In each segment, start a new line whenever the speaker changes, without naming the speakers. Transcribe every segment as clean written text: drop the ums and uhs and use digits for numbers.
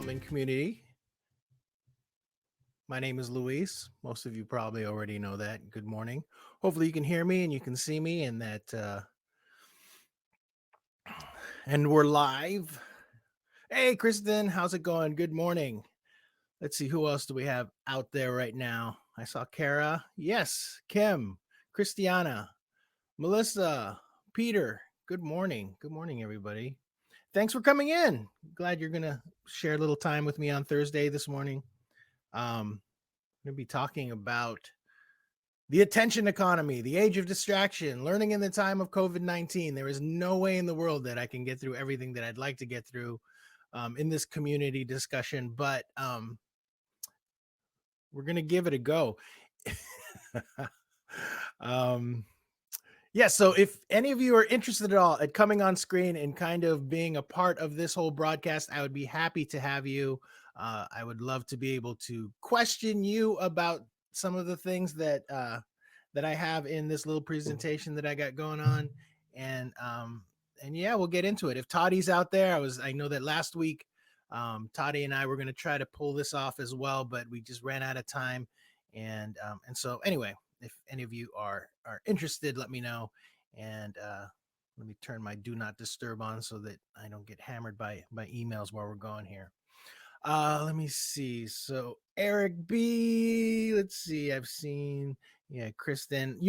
development community. My name is Luis. Most of you probably already know that. Good morning. Hopefully, you can hear me and you can see me, and and we're live. Hey, Kristen, how's it going? Good morning. Let's see who else do we have out there right now. I saw Kara. Yes, Kim, Christiana, Melissa, Peter. Good morning. Good morning, everybody. Thanks for coming in. Glad you're gonna share a little time with me on Thursday this morning. I'm going to be talking about the attention economy, the age of distraction, learning in the time of COVID-19. There is no way in the world that I can get through everything that I'd like to get through in this community discussion, but we're going to give it a go. Yeah, so if any of you are interested at all at coming on screen and kind of being a part of this whole broadcast, I would be happy to have you. I would love to be able to question you about some of the things that I have in this little presentation that I got going on, and yeah, we'll get into it. If Toddy's out there, I know that last week Toddy and I were going to try to pull this off as well, but we just ran out of time, and so anyway, if any of you are interested, let me know. And let me turn my do not disturb on so that I don't get hammered by emails while we're going here. Let me see. So Eric B, let's see. I've seen, yeah, Kristen.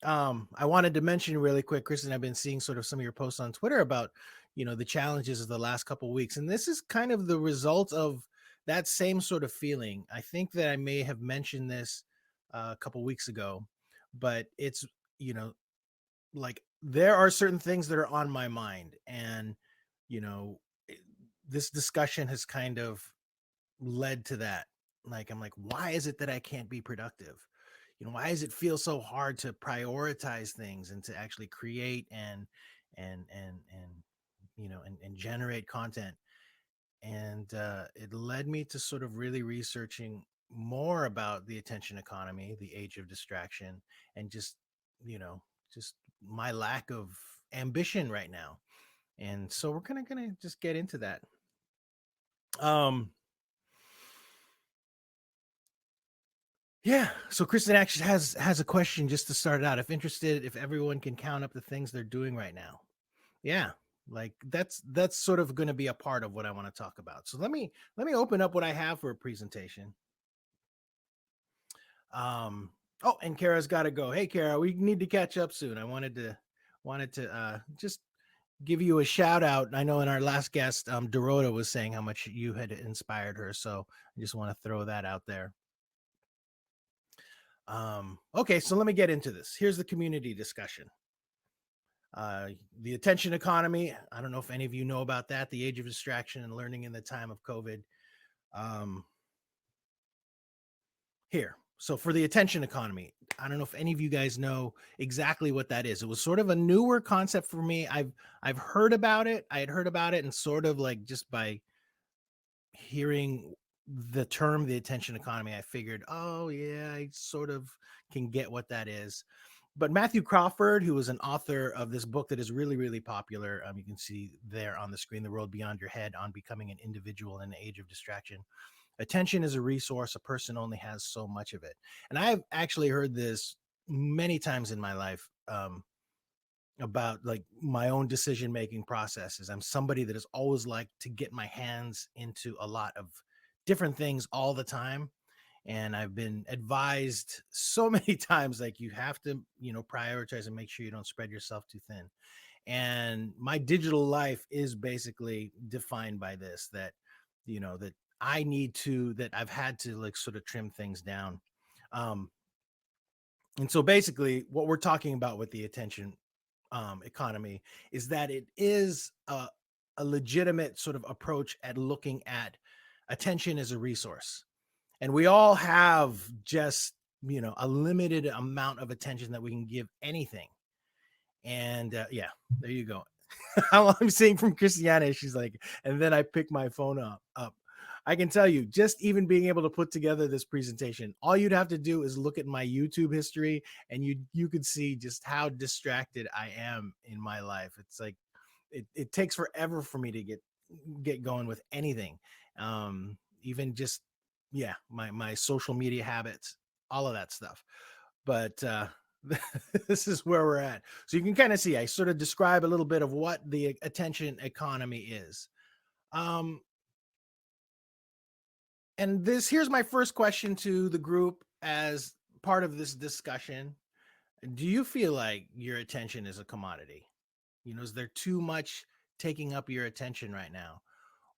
I wanted to mention really quick, Kristen, I've been seeing sort of some of your posts on Twitter about, the challenges of the last couple of weeks. And this is kind of the result of that same sort of feeling. I think that I may have mentioned this a couple weeks ago, but it's, like there are certain things that are on my mind, and this discussion has kind of led to that. Like, I'm like, why is it that I can't be productive? Why does it feel so hard to prioritize things and to actually create and and generate content? And it led me to sort of really researching more about the attention economy, the age of distraction, and just you know just my lack of ambition right now. And so we're kind of gonna just get into that. Yeah, so Kristen actually has a question just to start it out. If interested, if everyone can count up the things they're doing right now. Yeah, like that's sort of going to be a part of what I want to talk about. So let me open up what I have for a presentation. Oh, and Kara's got to go. Hey, Kara, we need to catch up soon. I wanted to just give you a shout out. I know in our last guest, Dorota was saying how much you had inspired her, so I just want to throw that out there. Okay, so let me get into this. Here's the community discussion. The attention economy. I don't know if any of you know about that. The age of distraction and learning in the time of COVID. Here. So for the attention economy, I don't know if any of you guys know exactly what that is. It was sort of a newer concept for me. I've heard about it. I had heard about it, and sort of like just by hearing the term the attention economy, I figured, oh yeah, I sort of can get what that is. But Matthew Crawford, who was an author of this book that is really, really popular, you can see there on the screen, The World Beyond Your Head on Becoming an Individual in the Age of Distraction. Attention is a resource. A person only has so much of it. And I've actually heard this many times in my life about like my own decision-making processes. I'm somebody that has always liked to get my hands into a lot of different things all the time. And I've been advised so many times, like you have to, prioritize and make sure you don't spread yourself too thin. And my digital life is basically defined by this, that, that that I've had to like sort of trim things down. And so basically what we're talking about with the attention economy is that it is a legitimate sort of approach at looking at attention as a resource. And we all have just, a limited amount of attention that we can give anything. And yeah, there you go. I'm seeing from Christiana, she's like, and then I pick my phone up. I can tell you, just even being able to put together this presentation, all you'd have to do is look at my YouTube history, and you could see just how distracted I am in my life. It's like it takes forever for me to get going with anything. Even just, yeah, my social media habits, all of that stuff. But this is where we're at. So you can kind of see, I sort of describe a little bit of what the attention economy is. Um, and here's my first question to the group as part of this discussion. Do you feel like your attention is a commodity? Is there too much taking up your attention right now?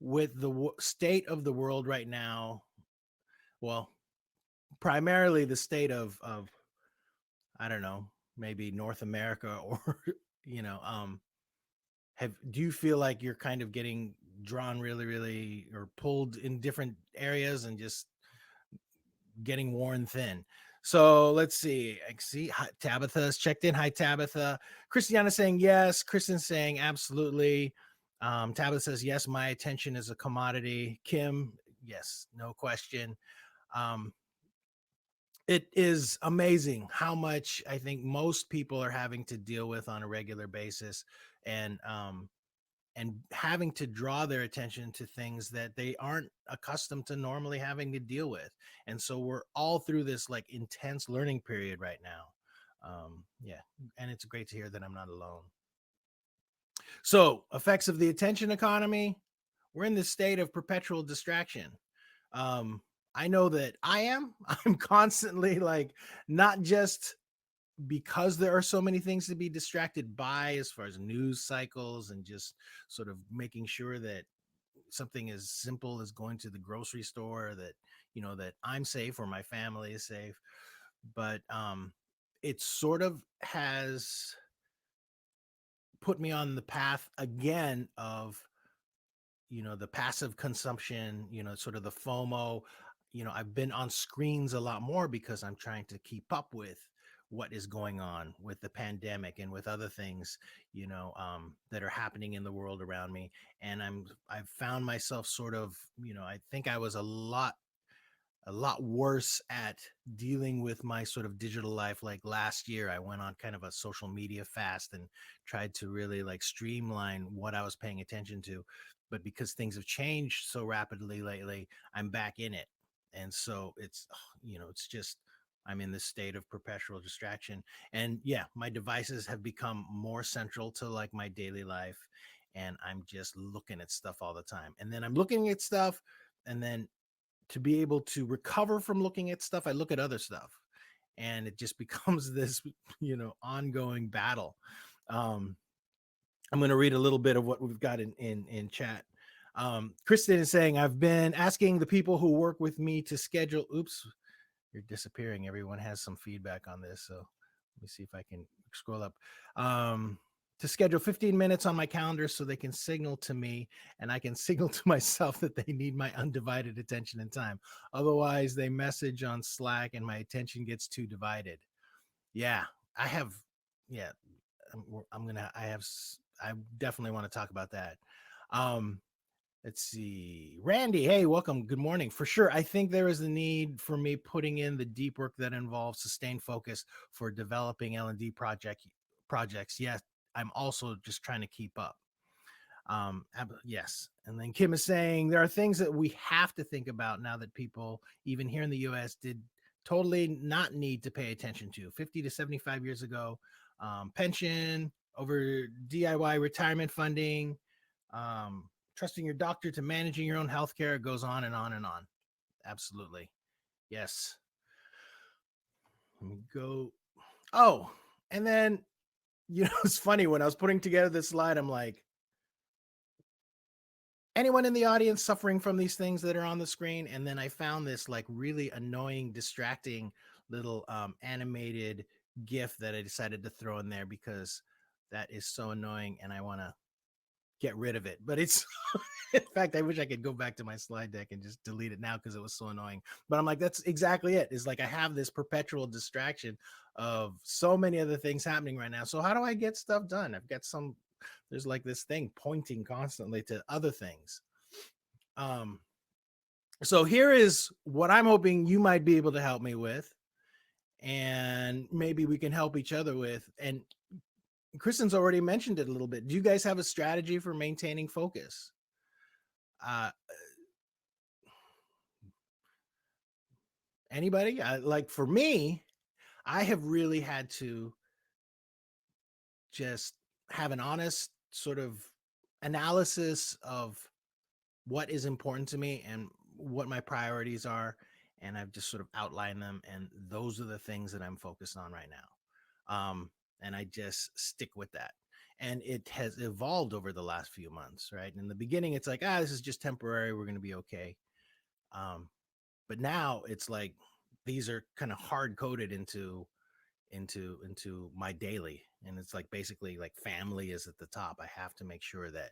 With the state of the world right now, well, primarily the state of I don't know, maybe North America, or you know, do you feel like you're kind of getting drawn really, really, or pulled in different areas and just getting worn thin? So let's see. I see Tabitha's checked in. Hi, Tabitha. Christiana saying yes. Kristen saying absolutely. Tabitha says yes. My attention is a commodity. Kim, yes, no question. Um, it is amazing how much I think most people are having to deal with on a regular basis, and having to draw their attention to things that they aren't accustomed to normally having to deal with. And so we're all through this like intense learning period right now. Yeah, and it's great to hear that I'm not alone. So, effects of the attention economy. We're in this state of perpetual distraction. Um, I know that I am. I'm constantly like, not just because there are so many things to be distracted by as far as news cycles and just sort of making sure that something as simple as going to the grocery store, that that I'm safe or my family is safe, but it sort of has put me on the path again of the passive consumption, sort of the FOMO. I've been on screens a lot more because I'm trying to keep up with what is going on with the pandemic and with other things, that are happening in the world around me. And I've found myself sort of, I think I was a lot worse at dealing with my sort of digital life. Like last year, I went on kind of a social media fast and tried to really like streamline what I was paying attention to. But because things have changed so rapidly lately, I'm back in it. And so it's just, I'm in this state of perpetual distraction. And yeah, my devices have become more central to like my daily life. And I'm just looking at stuff all the time. And then I'm looking at stuff, and then to be able to recover from looking at stuff, I look at other stuff, and it just becomes this, ongoing battle. Um, I'm going to read a little bit of what we've got in chat. Kristen is saying, I've been asking the people who work with me to schedule. Oops, you're disappearing. Everyone has some feedback on this. So let me see if I can scroll up. To schedule 15 minutes on my calendar so they can signal to me and I can signal to myself that they need my undivided attention and time. Otherwise, they message on Slack and my attention gets too divided. Yeah, I have. Yeah, I definitely want to talk about that. Um, Let's see. Randy, hey, welcome. Good morning. For sure. I think there is a need for me putting in the deep work that involves sustained focus for developing L&D projects. Yes, I'm also just trying to keep up. Yes. And then Kim is saying there are things that we have to think about now that people, even here in the US, did totally not need to pay attention to 50 to 75 years ago. Pension, over DIY retirement funding, trusting your doctor to managing your own healthcare. It goes on and on and on. Absolutely. Yes. Let me go. Oh, and then, it's funny when I was putting together this slide, I'm like, anyone in the audience suffering from these things that are on the screen? And then I found this like really annoying, distracting little animated GIF that I decided to throw in there because that is so annoying and I want to get rid of it. But it's, in fact, I wish I could go back to my slide deck and just delete it now because it was so annoying. But I'm like, that's exactly it. It's like I have this perpetual distraction of so many other things happening right now. So how do I get stuff done? There's like this thing pointing constantly to other things. So here is what I'm hoping you might be able to help me with, and maybe we can help each other with. And Kristen's already mentioned it a little bit. Do you guys have a strategy for maintaining focus? Anybody? Like for me, I have really had to just have an honest sort of analysis of what is important to me and what my priorities are. And I've just sort of outlined them. And those are the things that I'm focused on right now. And I just stick with that. And it has evolved over the last few months, right? In the beginning, it's like, this is just temporary. We're going to be okay. Um, but now it's like these are kind of hard coded into my daily, and it's like basically like family is at the top. I have to make sure that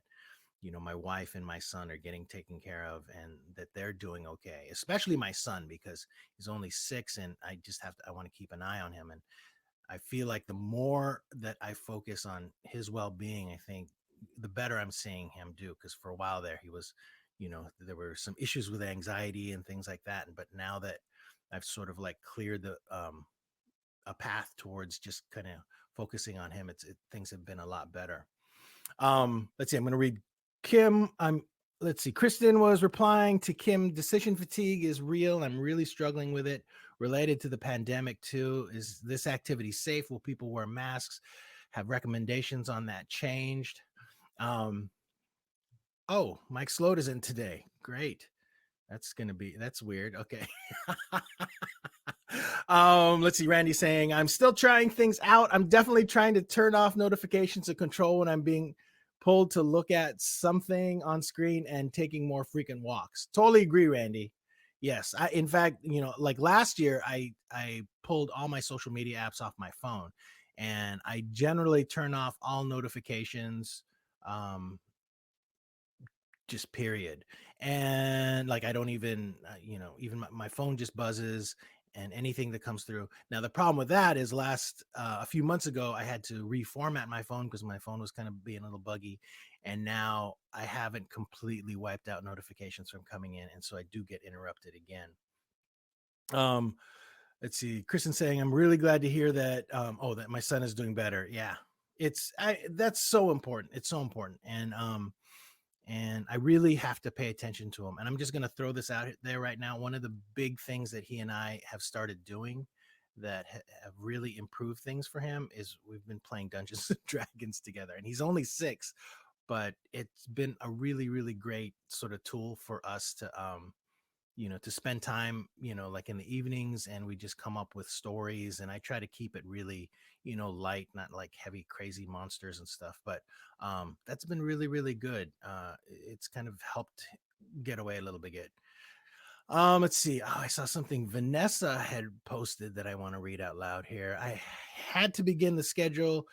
my wife and my son are getting taken care of and that they're doing okay, especially my son because he's only 6 and I want to keep an eye on him. And I feel like the more that I focus on his well-being, I think the better I'm seeing him do. Because for a while there, he was, there were some issues with anxiety and things like that. But now that I've sort of like cleared a path towards just kind of focusing on him, things have been a lot better. Let's see. I'm going to read Kim. Let's see. Kristen was replying to Kim. Decision fatigue is real. I'm really struggling with it. Related to the pandemic too. Is this activity safe? Will people wear masks? Have recommendations on that changed? Oh, Mike Sloat is in today. Great. That's weird. Okay. Let's see. Randy saying, I'm still trying things out. I'm definitely trying to turn off notifications of control when I'm being pulled to look at something on screen and taking more frequent walks. Totally agree, Randy. Yes. In fact, like last year, I pulled all my social media apps off my phone, and I generally turn off all notifications. Just period. And like I don't even even my phone just buzzes and anything that comes through. Now the problem with that is a few months ago I had to reformat my phone because my phone was kind of being a little buggy, and now I haven't completely wiped out notifications from coming in, and so I do get interrupted again. Let's see. Kristen saying, I'm really glad to hear that that my son is doing better. Yeah, that's so important. It's so important. And I really have to pay attention to him. And I'm just going to throw this out there right now. One of the big things that he and I have started doing that have really improved things for him is we've been playing Dungeons and Dragons together. And he's only 6, but it's been a really, really great sort of tool for us to spend time, like in the evenings, and we just come up with stories, and I try to keep it really, light, not like heavy, crazy monsters and stuff. But that's been really, really good. It's kind of helped get away a little bit. Let's see. Oh, I saw something Vanessa had posted that I want to read out loud here. I had to begin to schedule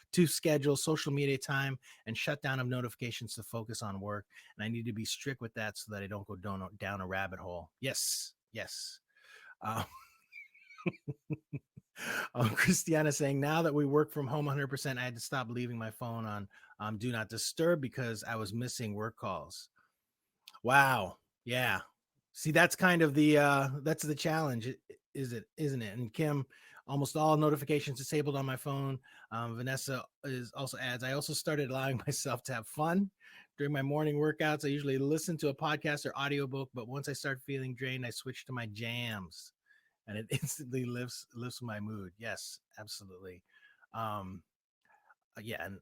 social media time and shut down of notifications to focus on work. And I need to be strict with that so that I don't go down a rabbit hole. Yes. Yes. Um, Christiana saying, now that we work from home 100%, I had to stop leaving my phone on do not disturb because I was missing work calls. Wow. Yeah. See, that's kind of that's the challenge, isn't it? And Kim, almost all notifications disabled on my phone. Vanessa also adds, I also started allowing myself to have fun during my morning workouts. I usually listen to a podcast or audiobook, but once I start feeling drained, I switch to my jams, and it instantly lifts my mood. Yes, absolutely. Yeah, and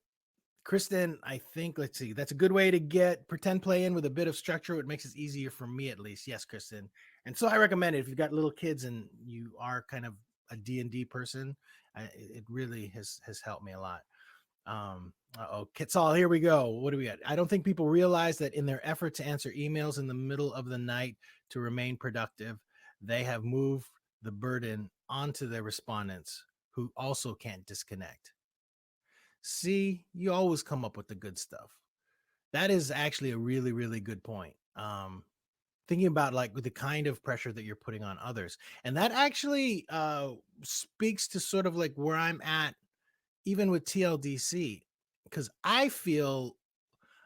Kristen, I think, let's see, that's a good way to get pretend play in with a bit of structure. It makes it easier for me, at least. Yes, Kristen. And so I recommend it if you've got little kids and you are kind of a D&D person. It really has helped me a lot. Kitsal, here we go. What do we got? I don't think people realize that in their effort to answer emails in the middle of the night to remain productive, they have moved the burden onto their respondents who also can't disconnect. See, you always come up with the good stuff. That is actually a really, really good point. Thinking about like the kind of pressure that you're putting on others. And that actually speaks to sort of like where I'm at, even with TLDC, because I feel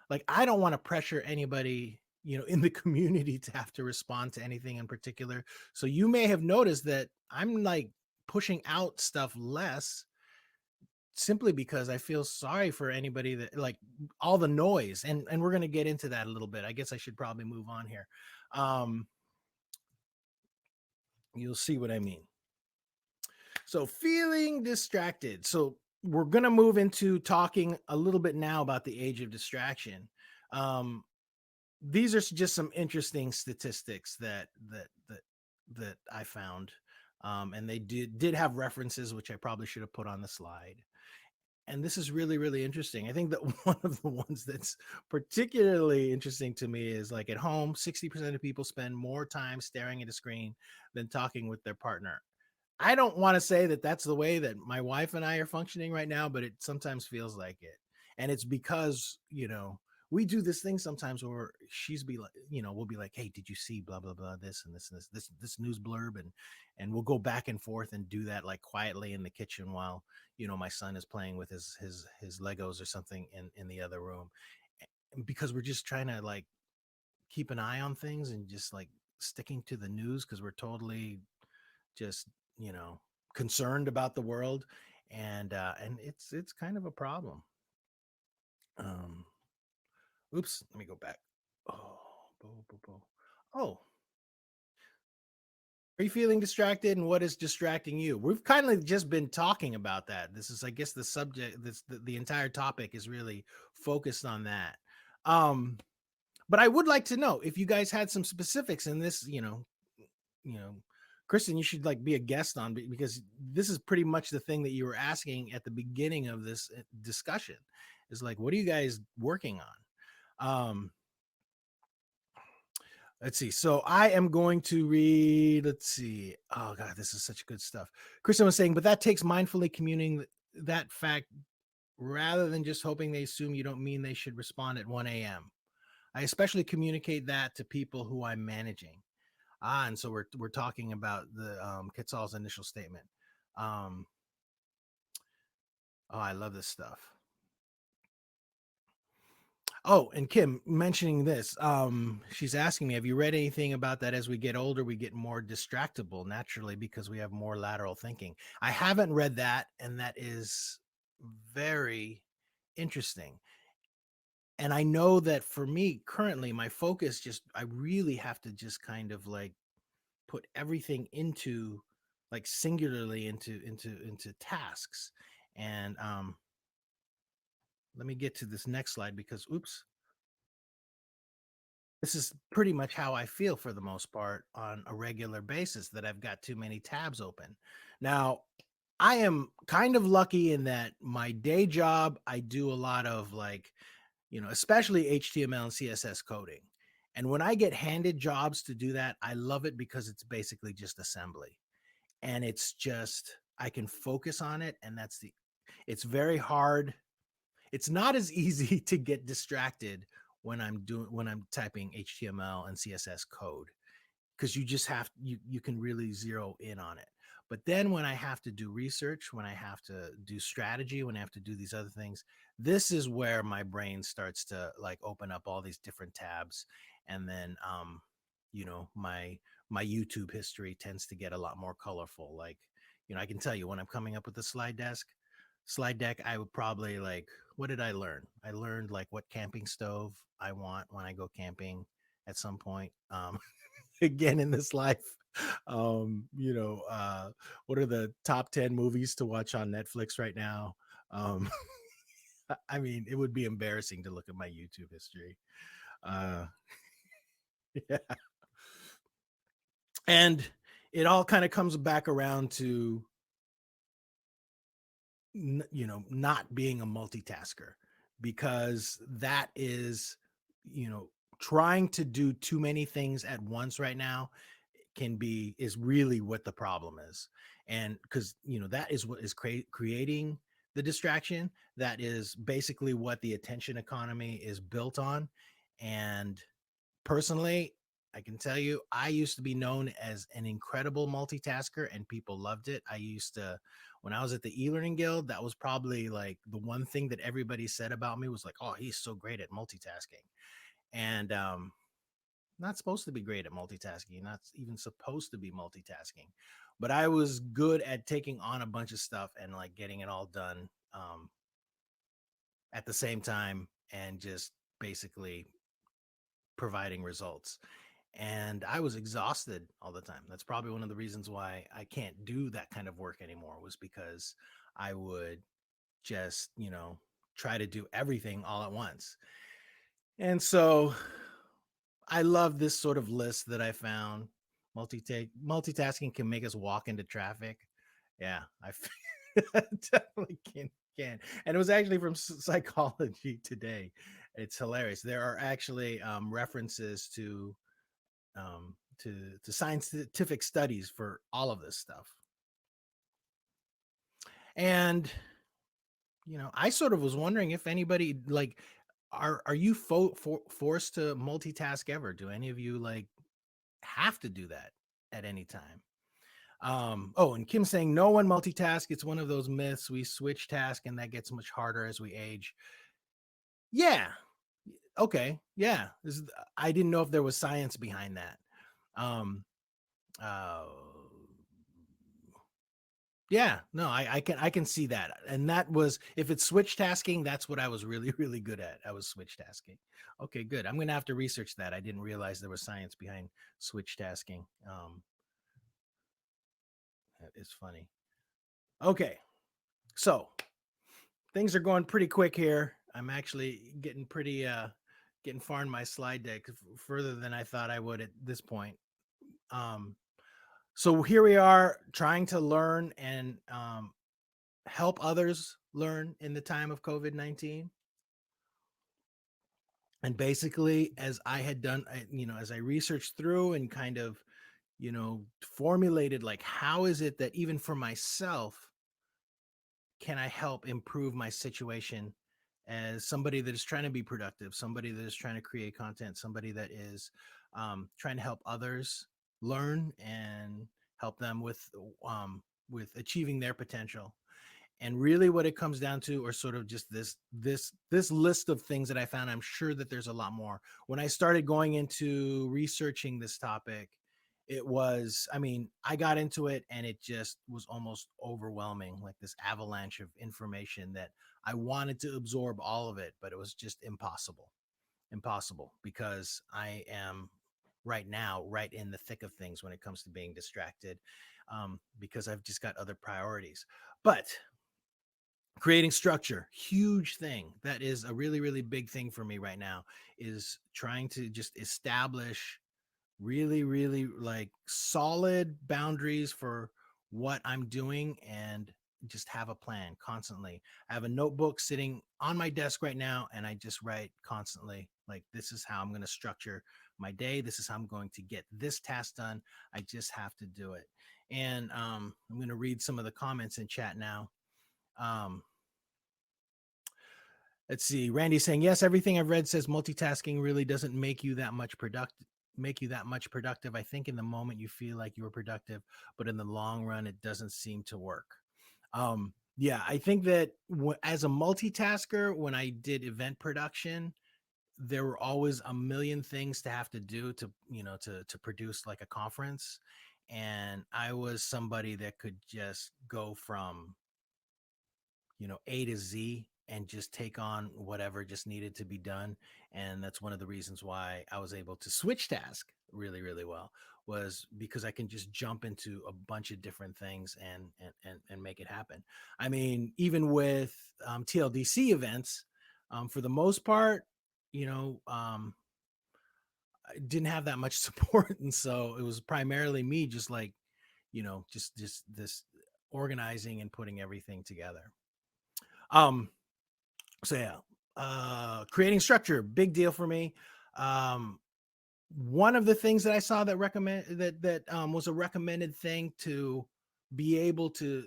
like I don't want to pressure anybody, in the community to have to respond to anything in particular. So you may have noticed that I'm like pushing out stuff less simply because I feel sorry for anybody that like all the noise, and we're going to get into that a little bit. I guess I should probably move on here. Um You'll see what I mean. So, feeling distracted. So, we're going to move into talking a little bit now about the age of distraction. Um, these are just some interesting statistics that I found, and they did have references, which I probably should have put on the slide. And this is really really interesting. I think that one of the ones that's particularly interesting to me is like at home, 60% of people spend more time staring at a screen than talking with their partner. I don't want to say that that's the way that my wife and I are functioning right now, but it sometimes feels like it. And it's because, we do this thing sometimes where she's be like, we'll be like, "Hey, did you see blah blah blah this and this and this news blurb?" And we'll go back and forth and do that like quietly in the kitchen while, my son is playing with his Legos or something in the other room. Because we're just trying to like keep an eye on things and just like sticking to the news because we're totally just you know concerned about the world, and it's kind of a problem. um Oops, let me go back. Oh, oh, are you feeling distracted, and what is distracting you? We've kind of just been talking about that. This is, I guess, the subject. The entire topic is really focused on that. um but I would like to know if you guys had some specifics in this. You know, Kristen, you should like be a guest on, because this is pretty much the thing that you were asking at the beginning of this discussion. Is like, what are you guys working on? Let's see. So I am going to read. Let's see. Oh God, this is such good stuff. Kristen was saying, but that takes mindfully communing that fact rather than just hoping they assume you don't mean they should respond at 1 a.m. I especially communicate that to people who I'm managing. And so we're talking about the Quetzal's initial statement. Um, oh, I love this stuff. Oh, and Kim mentioning this, she's asking me, have you read anything about that? As we get older, we get more distractible naturally because we have more lateral thinking. I haven't read that, and that is very interesting. And I know that for me currently, my focus just, I really have to just kind of like put everything into like singularly into tasks. And let me get to this next slide because oops, this is pretty much how I feel for the most part on a regular basis, that I've got too many tabs open. Now, I am kind of lucky in that my day job, I do a lot of like, especially HTML and CSS coding. And when I get handed jobs to do that, I love it because it's basically just assembly. And it's just, I can focus on it. And it's very hard. It's not as easy to get distracted when I'm typing HTML and CSS code, because you just have you can really zero in on it. But then when I have to do research, when I have to do strategy, when I have to do these other things, this is where my brain starts to like open up all these different tabs. And then my YouTube history tends to get a lot more colorful. Like, I can tell you when I'm coming up with a slide deck, I would probably like, what did I learn? I learned like what camping stove I want when I go camping at some point. Again in this life. What are the top 10 movies to watch on Netflix right now? Um, I mean, it would be embarrassing to look at my YouTube history. Uh, yeah. And it all kind of comes back around to, not being a multitasker, because that is, you know, trying to do too many things at once right now is really what the problem is. And because that is what is creating the distraction. That is basically what the attention economy is built on. And personally, I can tell you, I used to be known as an incredible multitasker and people loved it. I used to, when I was at the e-learning guild, that was probably like the one thing that everybody said about me was like, oh, he's so great at multitasking. And not supposed to be great at multitasking, not even supposed to be multitasking, but I was good at taking on a bunch of stuff and like getting it all done at the same time, and just basically providing results. and I was exhausted all the time. That's probably one of the reasons why I can't do that kind of work anymore, was because I would just, try to do everything all at once. And so I love this sort of list that I found. Multitasking can make us walk into traffic. Yeah, definitely can. And it was actually from Psychology Today. It's hilarious. There are actually references to scientific studies for all of this stuff. And I sort of was wondering if anybody, like, are you forced to multitask ever? Do any of you like have to do that at any time? Oh, and Kim saying no one multitask. It's one of those myths. We switch task, and that gets much harder as we age. Yeah. Okay. Yeah. I didn't know if there was science behind that. Um. Uh. Yeah. No, I can see that, and that was, if it's switch tasking, that's what I was really really good at. I was switch tasking. Okay, good. I'm gonna have to research that. I didn't realize there was science behind switch tasking. That is funny. Okay, so things are going pretty quick here. I'm actually getting far in my slide deck, further than I thought I would at this point. Um, so here we are trying to learn and help others learn in the time of COVID-19. And basically, as I had done, as I researched through and kind of, formulated, like, how is it that even for myself, can I help improve my situation as somebody that is trying to be productive, somebody that is trying to create content, somebody that is trying to help others learn and help them with achieving their potential. And really what it comes down to are sort of just this list of things that I found. I'm sure that there's a lot more. When I started going into researching this topic, it was, I mean, I got into it and it just was almost overwhelming, like this avalanche of information that I wanted to absorb all of it, but it was just impossible, because I am right now right in the thick of things when it comes to being distracted, because I've just got other priorities. But creating structure, huge thing. That is a really really big thing for me right now, is trying to just establish really really like solid boundaries for what I'm doing, and just have a plan constantly. I have a notebook sitting on my desk right now, and I just write constantly, like, this is how I'm going to structure my day, this is how I'm going to get this task done. I just have to do it. And I'm going to read some of the comments in chat now. um Let's see. Randy saying, yes, everything I've read says multitasking really doesn't make you that much productive. I think in the moment you feel like you were productive, but in the long run, it doesn't seem to work. Yeah, I think that as a multitasker, when I did event production, there were always a million things to have to do to, to produce like a conference. And I was somebody that could just go from, A to Z, and just take on whatever just needed to be done. And that's one of the reasons why I was able to switch task really, really well, was because I can just jump into a bunch of different things and make it happen. I mean, even with TLDC events, for the most part, I didn't have that much support. And so it was primarily me, just like, just this organizing and putting everything together. Um, so yeah, creating structure, big deal for me. Um, One of the things that I saw that was a recommended thing to be able to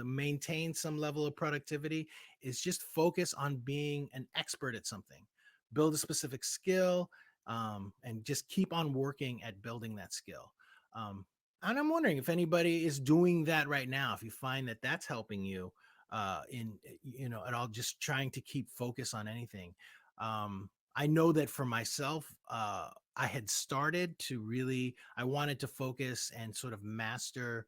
maintain some level of productivity is just focus on being an expert at something, build a specific skill, and just keep on working at building that skill. And I'm wondering if anybody is doing that right now, if you find that that's helping you in, at all, just trying to keep focus on anything. I know that for myself, I had started to really, I wanted to focus and sort of master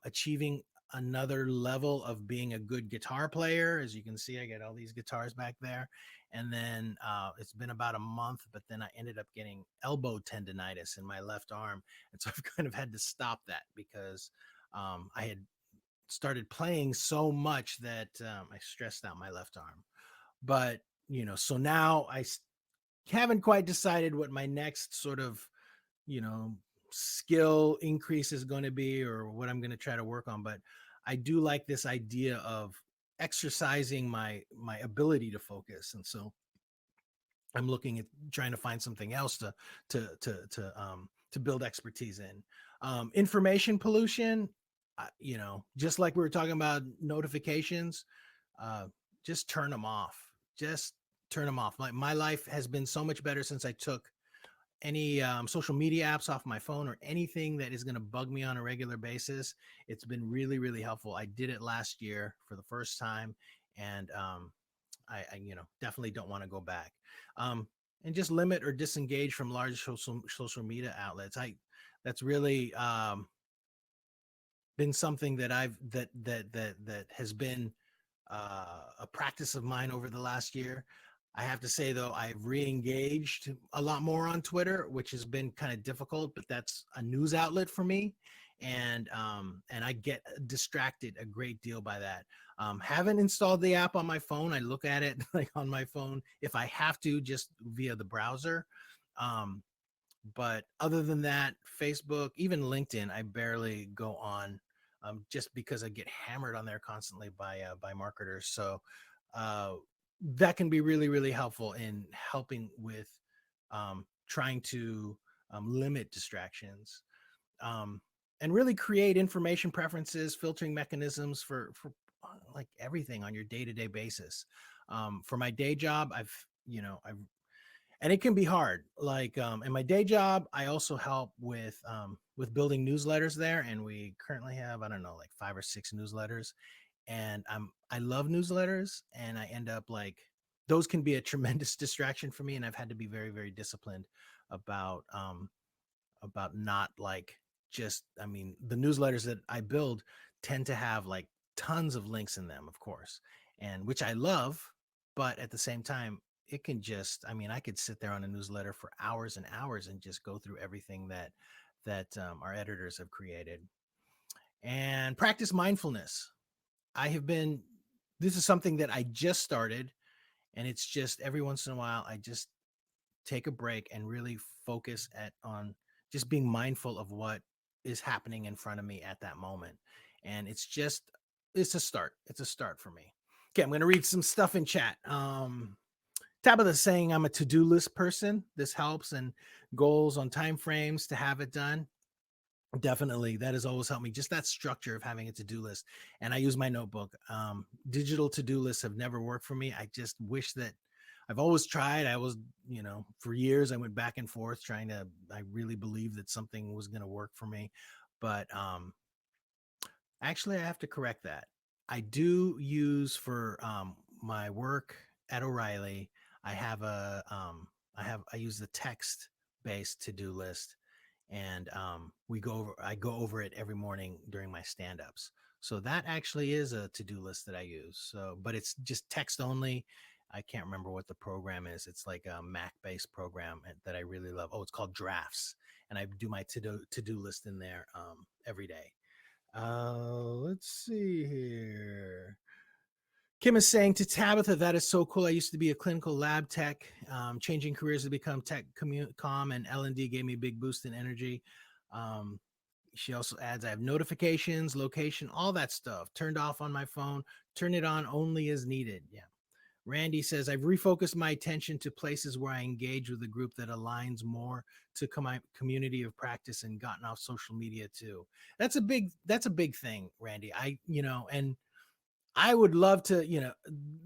achieving another level of being a good guitar player. As you can see, I got all these guitars back there. And then it's been about a month, but then I ended up getting elbow tendonitis in my left arm. And so I've kind of had to stop that because I had started playing so much that I stressed out my left arm. But, so now haven't quite decided what my next sort of, you know, skill increase is going to be or what I'm going to try to work on. But I do like this idea of exercising my ability to focus. And so I'm looking at trying to find something else to build expertise in. Information pollution, just like we were talking about notifications, uh, just turn them off. Just turn them off. My life has been so much better since I took any social media apps off my phone or anything that is going to bug me on a regular basis. It's been really, really helpful. I did it last year for the first time, and I definitely don't want to go back. And just limit or disengage from large social media outlets. That's really been something that that has been a practice of mine over the last year. I have to say though, I've re-engaged a lot more on Twitter, which has been kind of difficult, but that's a news outlet for me, and I get distracted a great deal by that. Haven't installed the app on my phone. I look at it like on my phone if I have to, just via the browser. Um, but other than that, Facebook, even LinkedIn, I barely go on, just because I get hammered on there constantly by marketers. So uh, that can be really, really helpful in helping with trying to limit distractions, um, and really create information preferences, filtering mechanisms for like everything on your day to day basis. For my day job, I've and it can be hard. Like in my day job, I also help with building newsletters there, and we currently have, I don't know, like 5 or 6 newsletters. And I love newsletters, and I end up like those can be a tremendous distraction for me, and I've had to be very, very disciplined about not like just, I mean, the newsletters that I build tend to have like tons of links in them, of course, and which I love, but at the same time, it can just, I mean, I could sit there on a newsletter for hours and hours and just go through everything that our editors have created. And practice mindfulness. I have been, this is something that I just started, and it's just every once in a while, I just take a break and really focus on just being mindful of what is happening in front of me at that moment. And it's a start. It's a start for me. Okay, I'm going to read some stuff in chat. Tabitha saying I'm a to-do list person. This helps, and goals on time frames to have it done. Definitely, that has always helped me. Just that structure of having a to-do list, and I use my notebook. Digital to-do lists have never worked for me. I just wish that I've always tried. I was, for years I went back and forth trying to. I really believed that something was going to work for me, but actually, I have to correct that. I do use for my work at O'Reilly. I have I use the text based to-do list, and I go over it every morning during my stand-ups. So that actually is a to-do list that I use. So, but it's just text only. I can't remember what the program is. It's like a Mac-based program that I really love. Oh, it's called Drafts, and I do my to-do list in there every day. Let's see here. Kim is saying to Tabitha, that is so cool. I used to be a clinical lab tech. Changing careers to become tech comm and L&D gave me a big boost in energy. Um, she also adds, I have notifications, location, all that stuff turned off on my phone. Turn it on only as needed. Yeah. Randy says, I've refocused my attention to places where I engage with a group that aligns more to my community of practice and gotten off social media too. That's a big thing, Randy. And I would love to,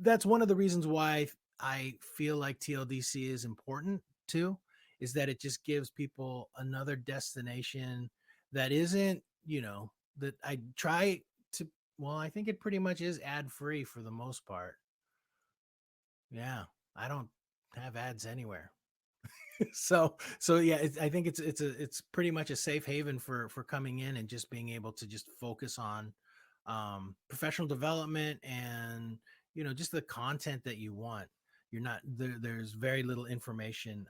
that's one of the reasons why I feel like TLDC is important too, is that it just gives people another destination that isn't, that I try to, well, I think it pretty much is ad free for the most part. Yeah, I don't have ads anywhere. So yeah, I think it's pretty much a safe haven for coming in and just being able to just focus on professional development and, just the content that you want. You're not there. There's very little information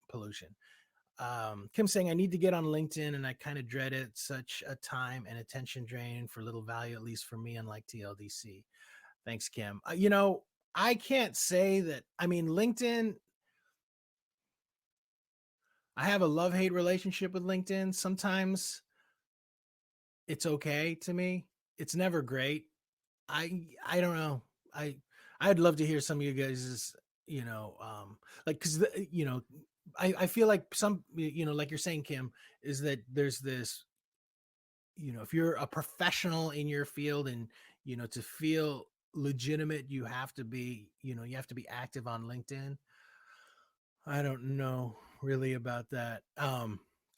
pollution. Kim saying, I need to get on LinkedIn and I kind of dread it. Such a time and attention drain for little value, at least for me, unlike TLDC. Thanks, Kim. I can't say that. I mean, LinkedIn, I have a love hate relationship with LinkedIn. Sometimes it's okay to me. It's never great. I don't know. I I'd love to hear some of you guys, like, because I feel like some, like you're saying, Kim, is that there's this, if you're a professional in your field and, to feel legitimate, you have to be active on LinkedIn. I don't know really about that.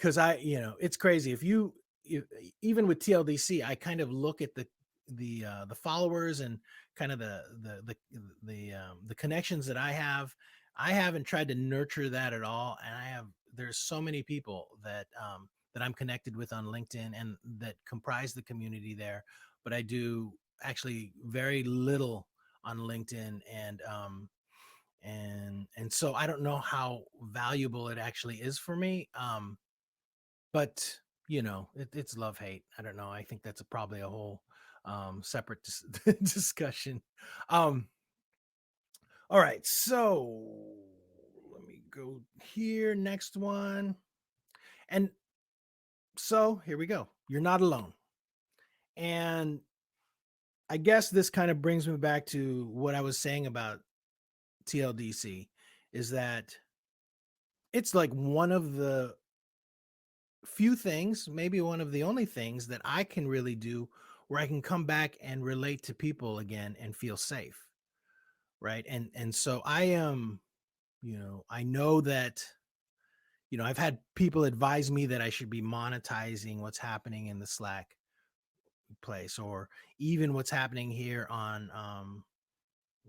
Cause it's crazy. If, even with TLDC, I kind of look at the followers and kind of the connections that I have. I haven't tried to nurture that at all. And there's so many people that I'm connected with on LinkedIn and that comprise the community there. But I do actually very little on LinkedIn, and so I don't know how valuable it actually is for me. But it's love hate. I don't know. I think that's probably a whole separate discussion. Um, all right, so let me go here. Next one, and so here we go. You're not alone, and I guess this kind of brings me back to what I was saying about TLDC, is that it's like one of the few things, maybe one of the only things that I can really do where I can come back and relate to people again and feel safe. Right. And so I am, I know that, I've had people advise me that I should be monetizing what's happening in the Slack place, or even what's happening here on,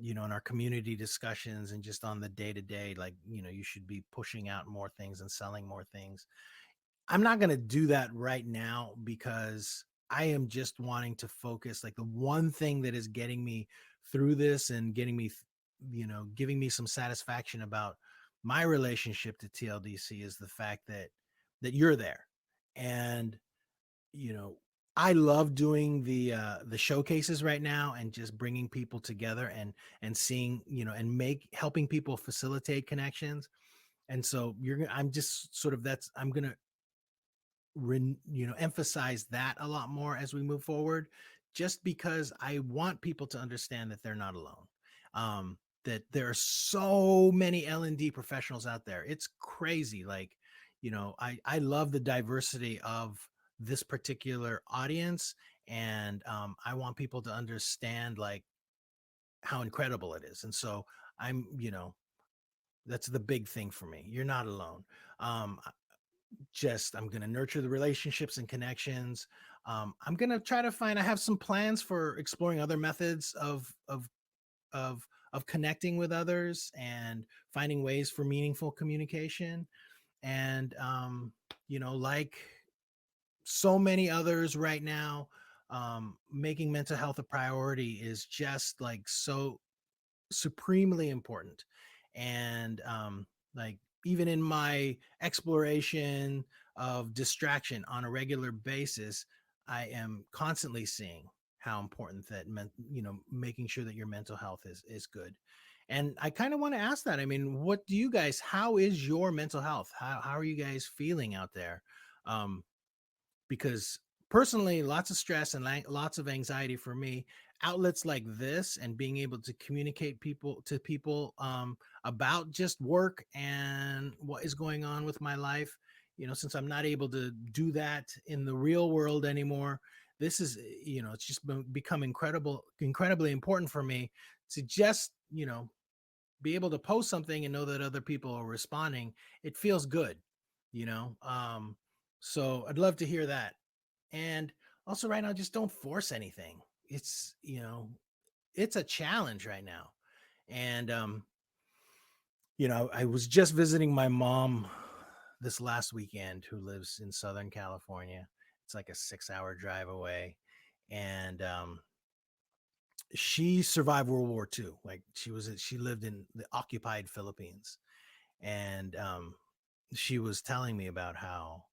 in our community discussions and just on the day to day, like, you should be pushing out more things and selling more things. I'm not going to do that right now because I am just wanting to focus. Like, the one thing that is getting me through this and getting me, giving me some satisfaction about my relationship to TLDC is the fact that you're there. And, you know, I love doing the showcases right now and just bringing people together and seeing, and helping people facilitate connections. And so I'm just sort of, I'm going to emphasize that a lot more as we move forward, just because I want people to understand that they're not alone. That there are so many L&D professionals out there. It's crazy. Like, I love the diversity of this particular audience, and I want people to understand, like, how incredible it is. And so that's the big thing for me. You're not alone. um I'm going to nurture the relationships and connections. I'm going to try to I have some plans for exploring other methods of connecting with others and finding ways for meaningful communication. And, like so many others right now, making mental health a priority is just like so supremely important. And like, even in my exploration of distraction on a regular basis, I am constantly seeing how important that making sure that your mental health is good. And I kind of want to ask that. I mean, how is your mental health? How are you guys feeling out there? um because personally, lots of stress and lots of anxiety for me. Outlets like this and being able to communicate people about just work and what is going on with my life, since I'm not able to do that in the real world anymore. This is, it's just become incredibly important for me to just, be able to post something and know that other people are responding. It feels good, you know so I'd love to hear that. And also, right now, just don't force anything. It's, it's a challenge right now. And I was just visiting my mom this last weekend, who lives in Southern California. It's like a 6-hour drive away. and she survived World War II. Like she lived in the occupied Philippines, and she was telling me about how,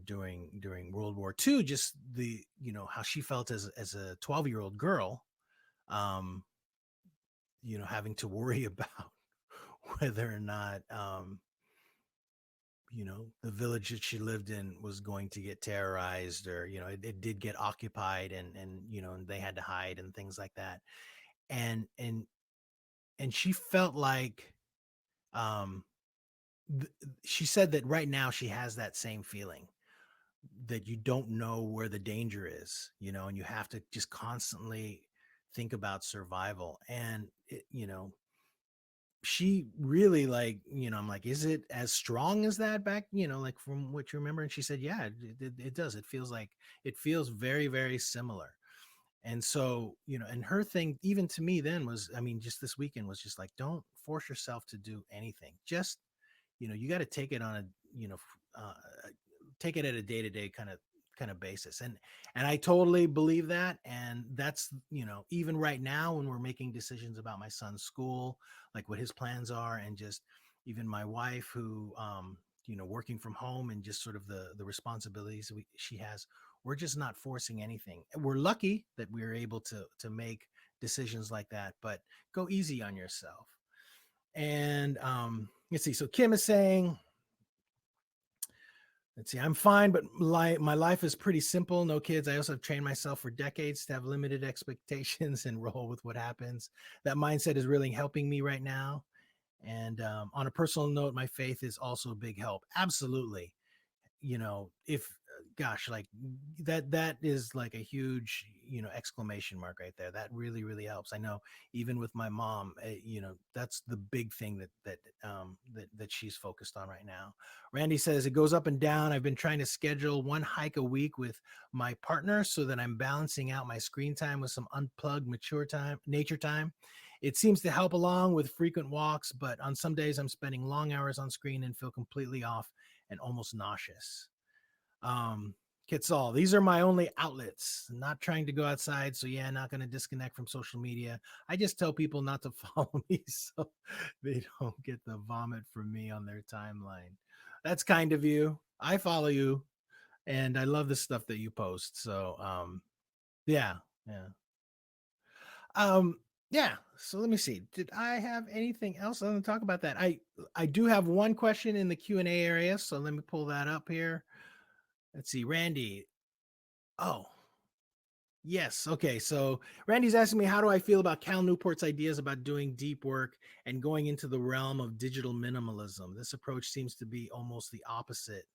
during World War II, just the how she felt as a 12-year-old girl, um, having to worry about whether or not the village that she lived in was going to get terrorized, or it did get occupied, and and they had to hide and things like that. And and and she felt like, um she said that right now she has that same feeling, that you don't know where the danger is, and you have to just constantly think about survival. And she really, like, I'm like, is it as strong as that back, like from what you remember? And she said, yeah, it does. It feels very, very similar. And so, and her thing, even to me then, was, I mean, just this weekend was just like, don't force yourself to do anything. Just, you got to take it on a, uh, take it at a day to day kind of basis. And I totally believe that. And that's, even right now when we're making decisions about my son's school, like what his plans are, and just even my wife, who, working from home, and just sort of the responsibilities she has, we're just not forcing anything. We're lucky that we're able to make decisions like that, but go easy on yourself. And let's see. So Kim is saying, let's see, I'm fine, but my life is pretty simple. No kids. I also have trained myself for decades to have limited expectations and roll with what happens. That mindset is really helping me right now. And on a personal note, my faith is also a big help. Absolutely. If, gosh, like, that is like a huge, exclamation mark right there. That really, really helps. I know, even with my mom, that's the big thing that she's focused on right now. Randy says it goes up and down. I've been trying to schedule one hike a week with my partner so that I'm balancing out my screen time with some unplugged nature time. It seems to help along with frequent walks, but on some days I'm spending long hours on screen and feel completely off and almost nauseous. Um, Kitsal, these are my only outlets. I'm not trying to go outside, so yeah, not going to disconnect from social media. I just tell people not to follow me so they don't get the vomit from me on their timeline. That's kind of you. I follow you, and I love the stuff that you post. So, yeah, yeah. Um, yeah. So let me see. Did I have anything else? I want to talk about that. I do have one question in the Q&A area, so let me pull that up here. Let's see, Randy. Oh, yes. Okay. So Randy's asking me, how do I feel about Cal Newport's ideas about doing deep work and going into the realm of digital minimalism? This approach seems to be almost the opposite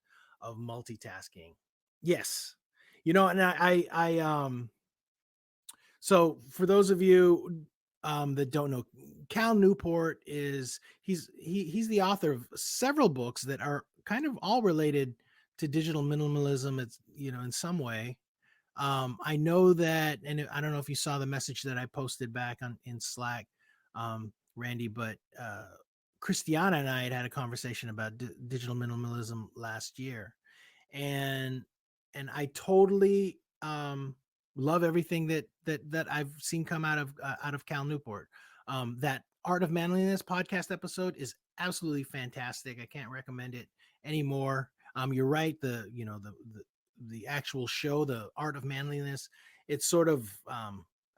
of multitasking. Yes. And so for those of you that don't know, Cal Newport he's the author of several books that are kind of all related to digital minimalism. It's, in some way. I know that, and I don't know if you saw the message that I posted back on in Slack, Randy, but Christiana and I had a conversation about digital minimalism last year, and I totally love everything that I've seen come out of Cal Newport. That Art of Manliness podcast episode is absolutely fantastic. I can't recommend it anymore. You're right. The actual show, the Art of Manliness, it's sort of,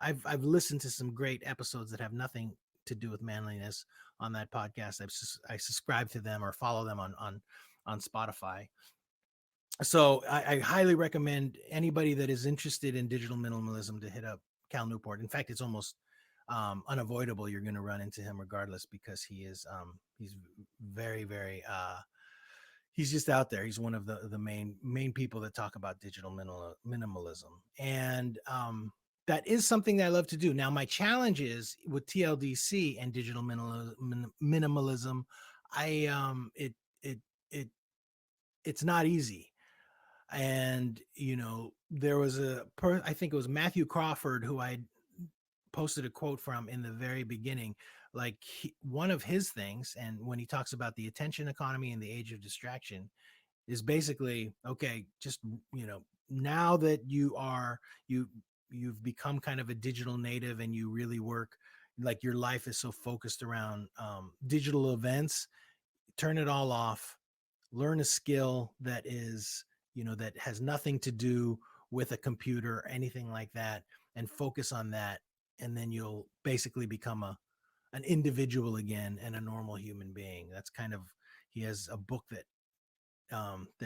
I've listened to some great episodes that have nothing to do with manliness on that podcast. I subscribe to them or follow them on Spotify. So I highly recommend anybody that is interested in digital minimalism to hit up Cal Newport. In fact, it's almost unavoidable. You're going to run into him regardless, because he's very, very he's just out there. He's one of the main people that talk about digital minimalism, and that is something that I love to do. Now, my challenge is with TLDC and digital minimalism. I it it it's not easy. And there was I think it was Matthew Crawford, who I posted a quote from in the very beginning. Like, one of his things, and when he talks about the attention economy and the age of distraction, is basically, okay, just now that you've become kind of a digital native and you really work, like your life is so focused around digital events, turn it all off, learn a skill that is, that has nothing to do with a computer or anything like that, and focus on that. And then you'll basically become an individual again and a normal human being. That's kind of, he has a book that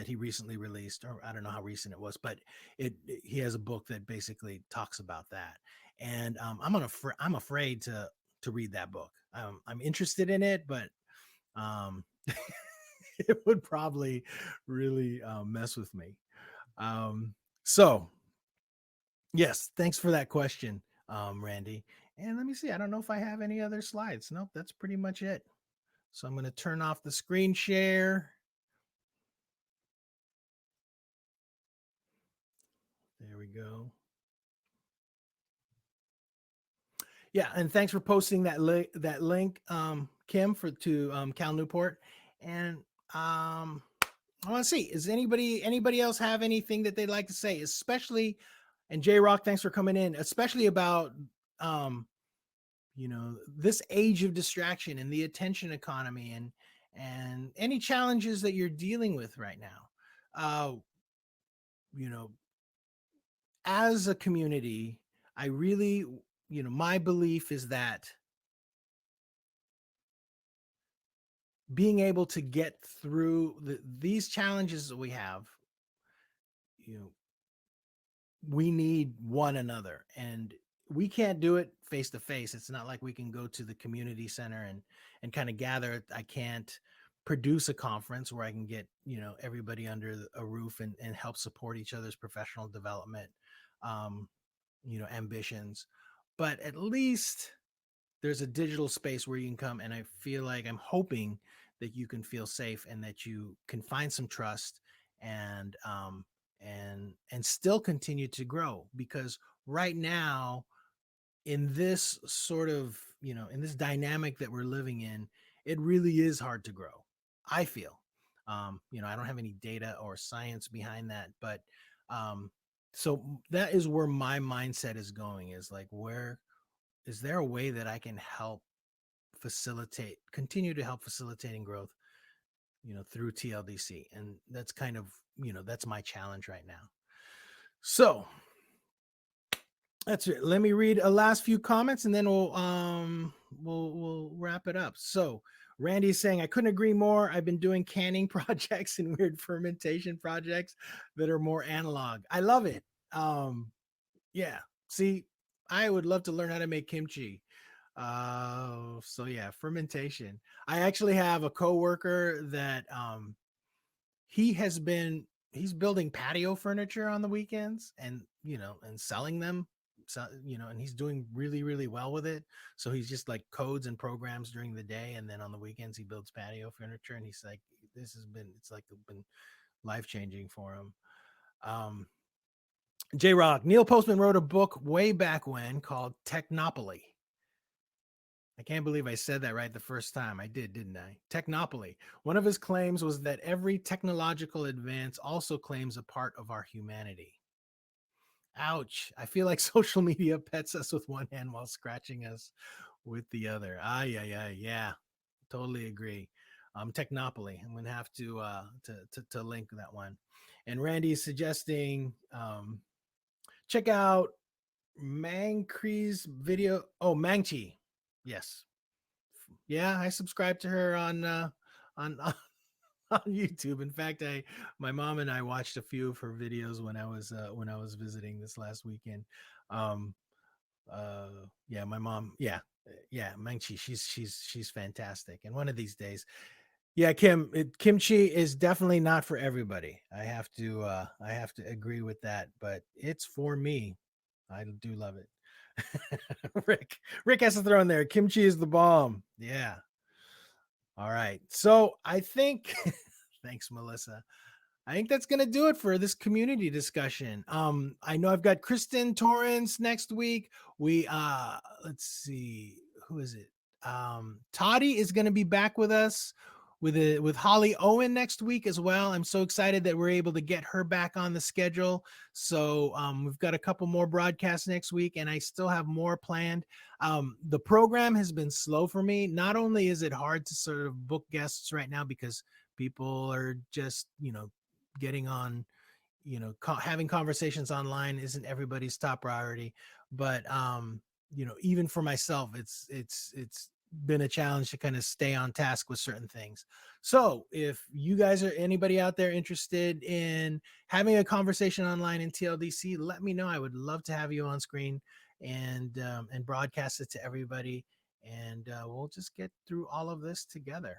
he recently released, or I don't know how recent it was, but he has a book that basically talks about that. And I'm afraid to read that book. I'm interested in it, but um, it would probably really mess with me. Um, so yes, thanks for that question, Randy. And let me see. I don't know if I have any other slides. Nope, that's pretty much it. So I'm going to turn off the screen share. There we go. Yeah, and thanks for posting that link, Kim, to Cal Newport. And I want to see, is anybody else have anything that they'd like to say, especially, and J Rock, thanks for coming in, especially about um, this age of distraction and the attention economy, and any challenges that you're dealing with right now. You know, as a community, I really, my belief is that being able to get through these challenges that we have, you know, we need one another, and we can't do it face to face. It's not like we can go to the community center and kind of gather. I can't produce a conference where I can get, everybody under a roof and help support each other's professional development, um, ambitions. But at least there's a digital space where you can come, and I feel like, I'm hoping that you can feel safe and that you can find some trust, and and still continue to grow. Because right now, in this sort of, in this dynamic that we're living in, it really is hard to grow, I feel. I don't have any data or science behind that, but um so that is where my mindset is going, is like, where is there a way that I can continue to help facilitating growth, through TLDC? And that's kind of, that's my challenge right now. So that's it. Let me read a last few comments, and then we'll wrap it up. So Randy's saying, I couldn't agree more. I've been doing canning projects and weird fermentation projects that are more analog. I love it. Yeah. See, I would love to learn how to make kimchi. So yeah, fermentation. I actually have a coworker that he's building patio furniture on the weekends, and and selling them. So, and he's doing really, really well with it. So he's just like codes and programs during the day, and then on the weekends he builds patio furniture. And he's like, it's like been life changing for him. Um, J Rock, Neil Postman wrote a book way back when called Technopoly. I can't believe I said that right the first time. I did, didn't I? Technopoly. One of his claims was that every technological advance also claims a part of our humanity. Ouch. I feel like social media pets us with one hand while scratching us with the other. Yeah. Totally agree. Technopoly. I'm gonna have to link that one. And Randy's suggesting check out Mangkree's video. Oh, Mangchi. Yes. Yeah, I subscribe to her on on YouTube. In fact, my mom and I watched a few of her videos when I was visiting this last weekend. Um yeah, my mom, yeah, Mangchi, she's fantastic. And one of these days, yeah, kimchi is definitely not for everybody. I have to agree with that, but it's for me. I do love it. Rick has to throw in there, kimchi is the bomb. Yeah. All right. So I think thanks, Melissa. I think that's gonna do it for this community discussion. I know I've got Kristen Torrance next week. We let's see, who is it? Toddy is gonna be back with us. with Holly Owen next week as well. I'm so excited that we're able to get her back on the schedule. So we've got a couple more broadcasts next week, and I still have more planned. The program has been slow for me. Not only is it hard to sort of book guests right now because people are just, getting on, having conversations online isn't everybody's top priority, but even for myself, it's been a challenge to kind of stay on task with certain things. So if you guys are anybody out there interested in having a conversation online in TLDC, let me know. I would love to have you on screen and broadcast it to everybody, and we'll just get through all of this together.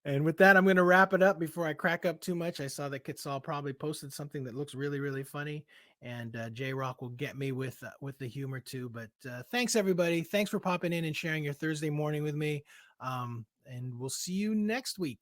And with that, I'm going to wrap it up before I crack up too much. I saw that Kitsal probably posted something that looks really, really funny, and J Rock will get me with the humor too. But thanks everybody. Thanks for popping in and sharing your Thursday morning with me. And we'll see you next week.